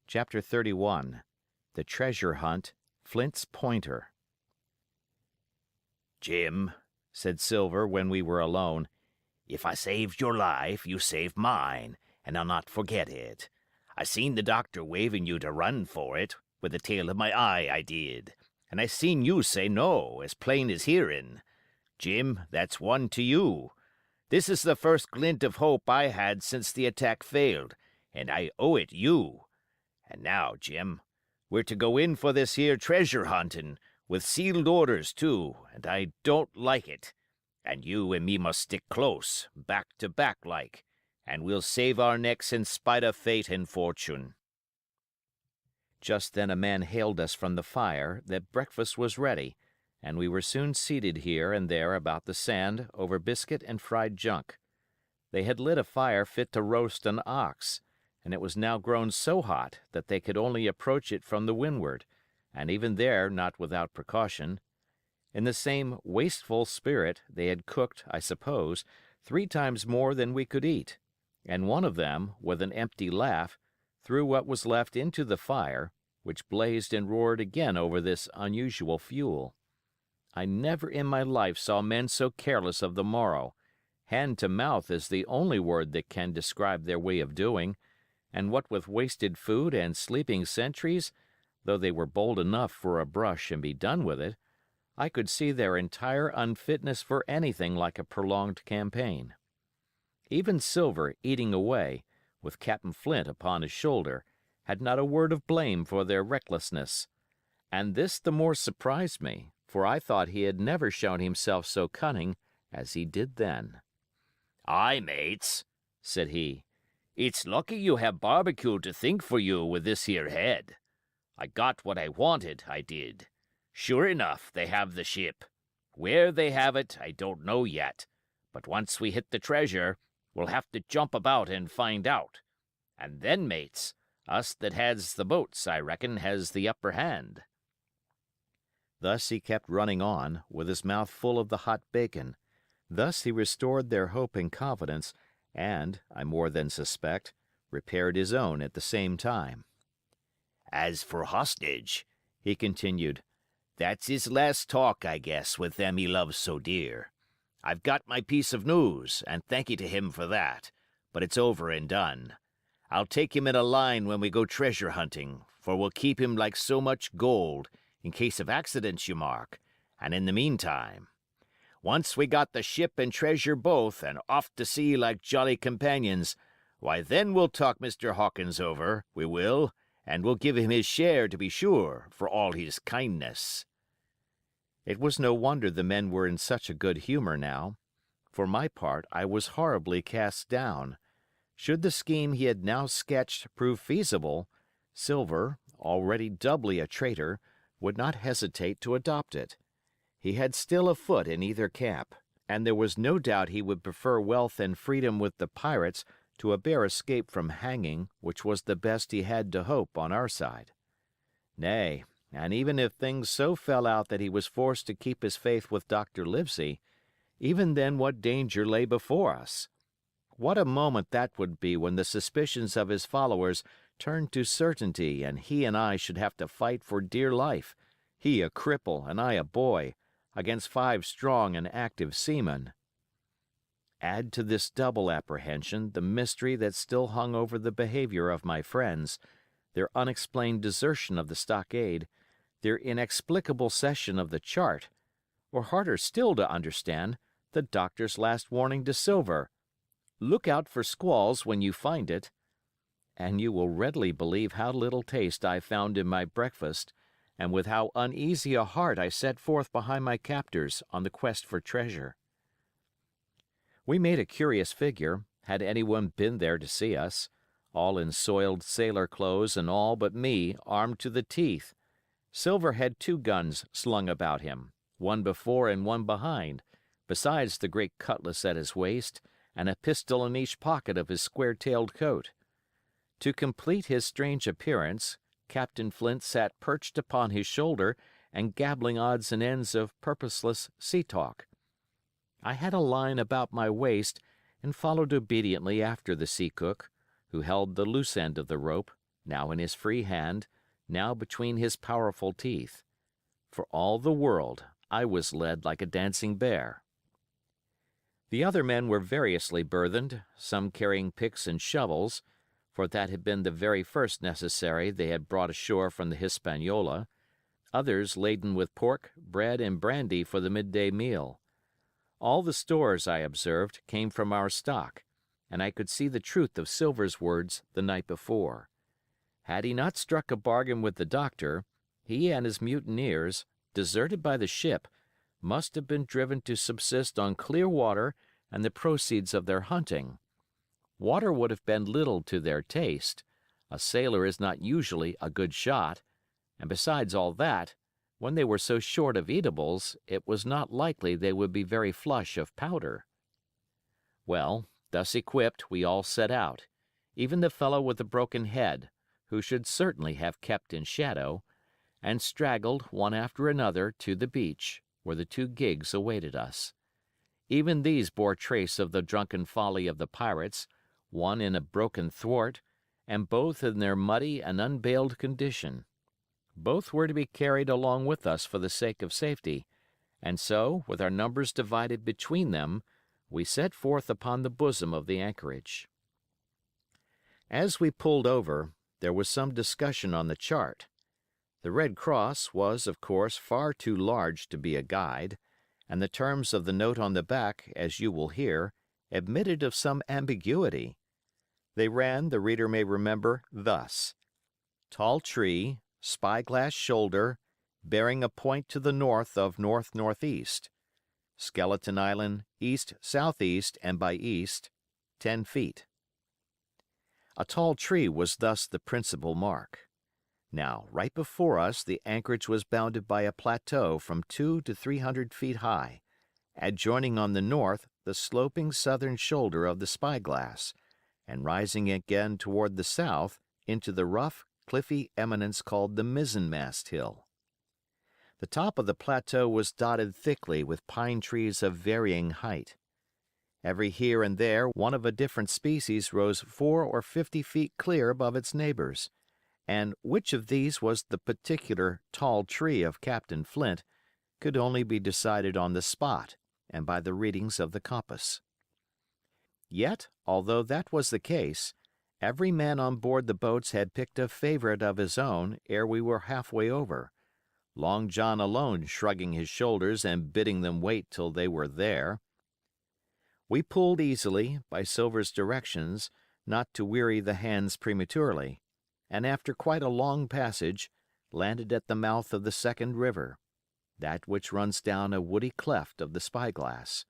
Chapter 31. The Treasure Hunt, Flint's Pointer. "Jim," said Silver when we were alone, "if I saved your life, you saved mine, and I'll not forget it. I seen the doctor waving you to run for it, with the tail of my eye I did, and I seen you say no, as plain as hearing. Jim, that's one to you. This is the first glint of hope I had since the attack failed, and I owe it you. And now, Jim, we're to go in for this here treasure hunting, with sealed orders, too, and I don't like it. And you and me must stick close, back to back like, and we'll save our necks in spite of fate and fortune." Just then a man hailed us from the fire that breakfast was ready, and we were soon seated here and there about the sand over biscuit and fried junk. They had lit a fire fit to roast an ox, and it was now grown so hot that they could only approach it from the windward, and even there not without precaution. In the same wasteful spirit they had cooked, I suppose, 3 times more than we could eat, and one of them, with an empty laugh, threw what was left into the fire, which blazed and roared again over this unusual fuel. I never in my life saw men so careless of the morrow. Hand to mouth is the only word that can describe their way of doing, and what with wasted food and sleeping sentries, though they were bold enough for a brush and be done with it, I could see their entire unfitness for anything like a prolonged campaign. Even Silver, eating away, with Captain Flint upon his shoulder, had not a word of blame for their recklessness. And this the more surprised me, for I thought he had never shown himself so cunning as he did then. "Aye, mates," said he, "it's lucky you have barbecue to think for you with this here head. I got what I wanted, I did. Sure enough, they have the ship. Where they have it, I don't know yet, but once we hit the treasure, we'll have to jump about and find out. And then, mates, us that has the boats, I reckon, has the upper hand." Thus he kept running on, with his mouth full of the hot bacon. Thus he restored their hope and confidence, and, I more than suspect, repaired his own at the same time. "As for hostage," he continued, "that's his last talk, I guess, with them he loves so dear. I've got my piece of news, and thank you to him for that, but it's over and done. I'll take him in a line when we go treasure hunting, for we'll keep him like so much gold, in case of accidents, you mark, and in the meantime. Once we got the ship and treasure both, and off to sea like jolly companions, why then we'll talk Mr. Hawkins over, we will, and we'll give him his share to be sure, for all his kindness." It was no wonder the men were in such a good humor now. For my part, I was horribly cast down. Should the scheme he had now sketched prove feasible, Silver, already doubly a traitor, would not hesitate to adopt it. He had still a foot in either camp, and there was no doubt he would prefer wealth and freedom with the pirates to a bare escape from hanging, which was the best he had to hope on our side. Nay, and even if things so fell out that he was forced to keep his faith with Dr. Livesey, even then what danger lay before us? What a moment that would be when the suspicions of his followers turned to certainty and he and I should have to fight for dear life, he a cripple and I a boy, against 5 strong and active seamen. Add to this double apprehension the mystery that still hung over the behavior of my friends, their unexplained desertion of the stockade, their inexplicable cession of the chart, or harder still to understand, the doctor's last warning to Silver, "Look out for squalls when you find it," and you will readily believe how little taste I found in my breakfast, and with how uneasy a heart I set forth behind my captors on the quest for treasure. We made a curious figure, had anyone been there to see us, all in soiled sailor clothes and all but me armed to the teeth. Silver had 2 guns slung about him, one before and one behind, besides the great cutlass at his waist, and a pistol in each pocket of his square-tailed coat. To complete his strange appearance, Captain Flint sat perched upon his shoulder and gabbling odds and ends of purposeless sea-talk. I had a line about my waist and followed obediently after the sea-cook, who held the loose end of the rope, now in his free hand, now between his powerful teeth. For all the world, I was led like a dancing bear. The other men were variously burthened, some carrying picks and shovels, for that had been the very first necessary they had brought ashore from the Hispaniola, others laden with pork, bread, and brandy for the midday meal. All the stores, I observed, came from our stock, and I could see the truth of Silver's words the night before. Had he not struck a bargain with the doctor, he and his mutineers, deserted by the ship, must have been driven to subsist on clear water and the proceeds of their hunting. Water would have been little to their taste. A sailor is not usually a good shot, and besides all that, when they were so short of eatables, it was not likely they would be very flush of powder. Well, thus equipped, we all set out, even the fellow with the broken head, who should certainly have kept in shadow, and straggled, one after another, to the beach, where the two gigs awaited us. Even these bore trace of the drunken folly of the pirates, one in a broken thwart, and both in their muddy and unbaled condition. Both were to be carried along with us for the sake of safety, and so, with our numbers divided between them, we set forth upon the bosom of the anchorage. As we pulled over, there was some discussion on the chart. The Red Cross was, of course, far too large to be a guide, and the terms of the note on the back, as you will hear, admitted of some ambiguity. They ran, the reader may remember, thus: Tall tree, spyglass shoulder, bearing a point to the north of north-northeast. Skeleton Island, east-southeast and by east, 10 feet. A tall tree was thus the principal mark. Now, right before us the anchorage was bounded by a plateau from 200 to 300 feet high, adjoining on the north the sloping southern shoulder of the spyglass, and rising again toward the south into the rough, cliffy eminence called the mizzenmast hill. The top of the plateau was dotted thickly with pine trees of varying height. Every here and there one of a different species rose 40 or 50 feet clear above its neighbors, and which of these was the particular tall tree of Captain Flint could only be decided on the spot and by the readings of the compass. Yet, although that was the case, every man on board the boats had picked a favorite of his own ere we were halfway over, Long John alone shrugging his shoulders and bidding them wait till they were there. We pulled easily, by Silver's directions, not to weary the hands prematurely, and after quite a long passage, landed at the mouth of the second river, that which runs down a woody cleft of the spyglass.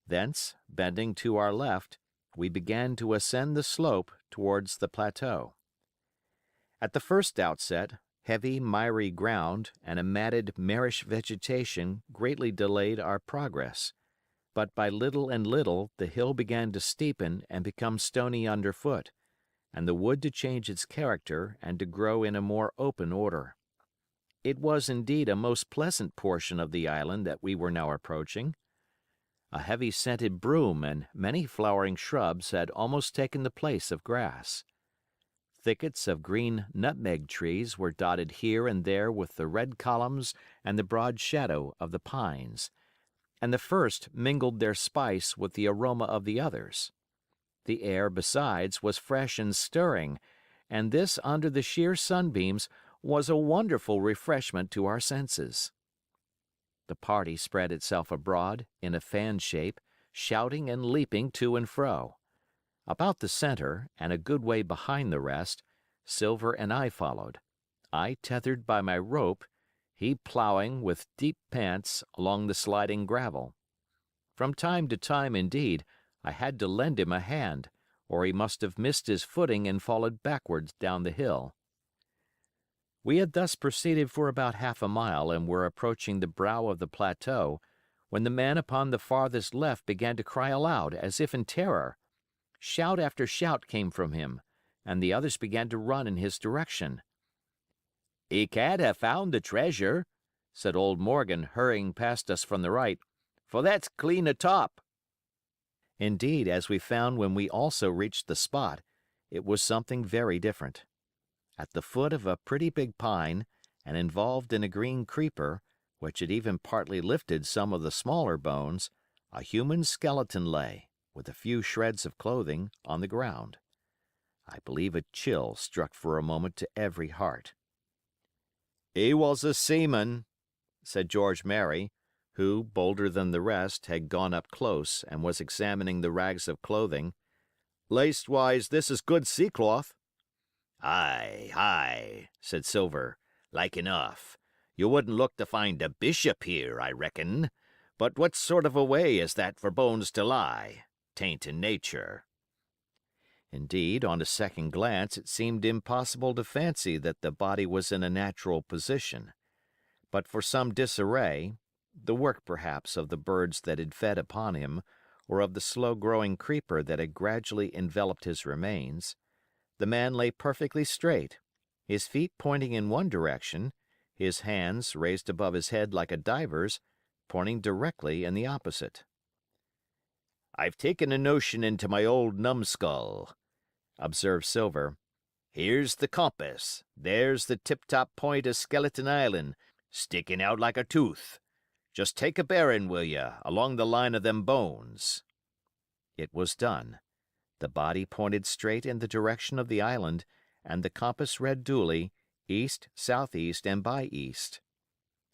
Thence, bending to our left, we began to ascend the slope towards the plateau. At the first outset, heavy, miry ground and a matted, marish vegetation greatly delayed our progress, but by little and little the hill began to steepen and become stony underfoot, and the wood to change its character and to grow in a more open order. It was indeed a most pleasant portion of the island that we were now approaching. A heavy scented broom and many flowering shrubs had almost taken the place of grass. Thickets of green nutmeg trees were dotted here and there with the red columns and the broad shadow of the pines, and the first mingled their spice with the aroma of the others. The air, besides, was fresh and stirring, and this under the sheer sunbeams was a wonderful refreshment to our senses. The party spread itself abroad in a fan shape, shouting and leaping to and fro. About the center, and a good way behind the rest, Silver and I followed, I tethered by my rope, he plowing with deep pants along the sliding gravel. From time to time, indeed, I had to lend him a hand, or he must have missed his footing and fallen backwards down the hill. We had thus proceeded for about half a mile and were approaching the brow of the plateau, when the man upon the farthest left began to cry aloud as if in terror. Shout after shout came from him, and the others began to run in his direction. "He can't have found the treasure," said old Morgan, hurrying past us from the right, "for that's clean atop." Indeed, as we found when we also reached the spot, it was something very different. At the foot of a pretty big pine, and involved in a green creeper, which had even partly lifted some of the smaller bones, a human skeleton lay, with a few shreds of clothing, on the ground. I believe a chill struck for a moment to every heart. "He was a seaman," said George Merry, who, bolder than the rest, had gone up close and was examining the rags of clothing. "Leastwise, this is good sea cloth." "Aye, aye," said Silver, "like enough. You wouldn't look to find a bishop here, I reckon. But what sort of a way is that for bones to lie? 'Tain't in nature." Indeed, on a second glance it seemed impossible to fancy that the body was in a natural position. But for some disarray, the work perhaps of the birds that had fed upon him, or of the slow-growing creeper that had gradually enveloped his remains, the man lay perfectly straight, his feet pointing in one direction, his hands, raised above his head like a diver's, pointing directly in the opposite. "I've taken a notion into my old numbskull," observed Silver. "Here's the compass, there's the tip-top point of Skeleton Island, sticking out like a tooth. Just take a bearing, will you, along the line of them bones." It was done. The body pointed straight in the direction of the island, and the compass read duly, east, southeast, and by east.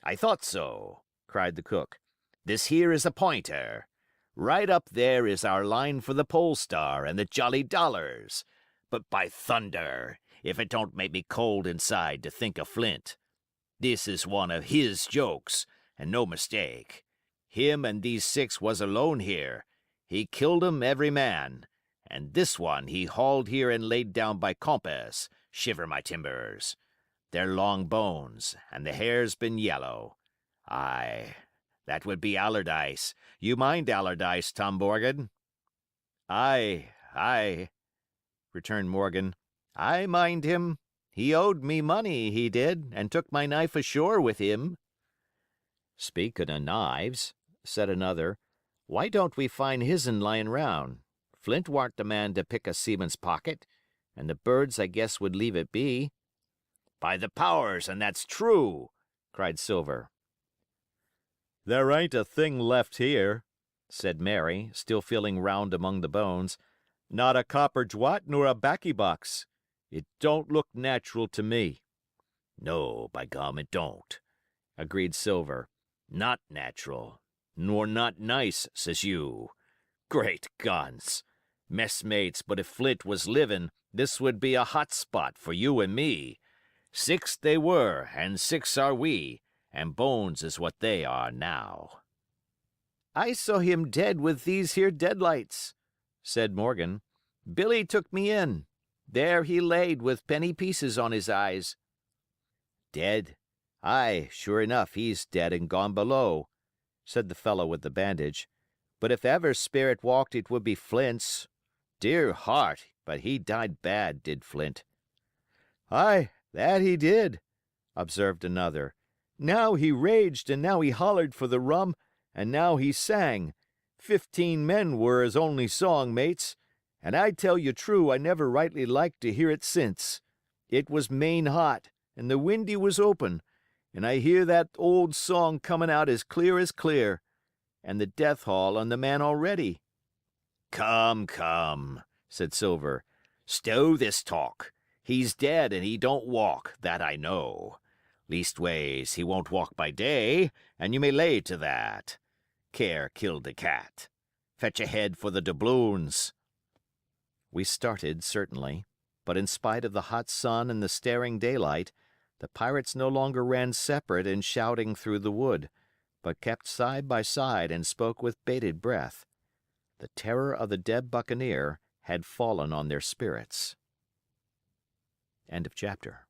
"I thought so," cried the cook. "This here is a pointer. Right up there is our line for the Pole Star and the Jolly Dollars. But by thunder, if it don't make me cold inside to think of Flint. This is one of his jokes, and no mistake. Him and these 6 was alone here. He killed 'em every man, and this one he hauled here and laid down by compass, shiver my timbers. They're long bones, and the hair's been yellow. Aye, that would be Allardyce. You mind Allardyce, Tom Morgan?" "Aye, aye," returned Morgan. "I mind him. He owed me money, he did, and took my knife ashore with him." "Speaking of knives," said another, "why don't we find his'n lying round? Flint warn't the man to pick a seaman's pocket, and the birds I guess would leave it be." "By the powers, and that's true!" cried Silver. "There ain't a thing left here," said Mary, still feeling round among the bones. "Not a copper jwat nor a baccy box. It don't look natural to me." "No, by gum, it don't," agreed Silver. "Not natural, nor not nice, says you. Great guns! Messmates, but if Flint was living, this would be a hot spot for you and me. 6 they were, and 6 are we, and bones is what they are now." "I saw him dead with these here deadlights," said Morgan. "Billy took me in. There he laid with penny pieces on his eyes." "Dead? Aye, sure enough, he's dead and gone below," said the fellow with the bandage. "But if ever spirit walked, it would be Flint's. Dear heart, but he died bad, did Flint." "Aye, that he did," observed another. "Now he raged, and now he hollered for the rum, and now he sang. 15 men were his only song mates, and I tell you true I never rightly liked to hear it since. It was main hot, and the windy was open, and I hear that old song coming out as clear, and the death haul on the man already." "Come, come," said Silver. "Stow this talk. He's dead and he don't walk, that I know. Leastways, he won't walk by day, and you may lay to that. Care killed the cat. Fetch a head for the doubloons." We started, certainly, but in spite of the hot sun and the staring daylight, the pirates no longer ran separate and shouting through the wood, but kept side by side and spoke with bated breath. The terror of the dead buccaneer had fallen on their spirits. End of chapter.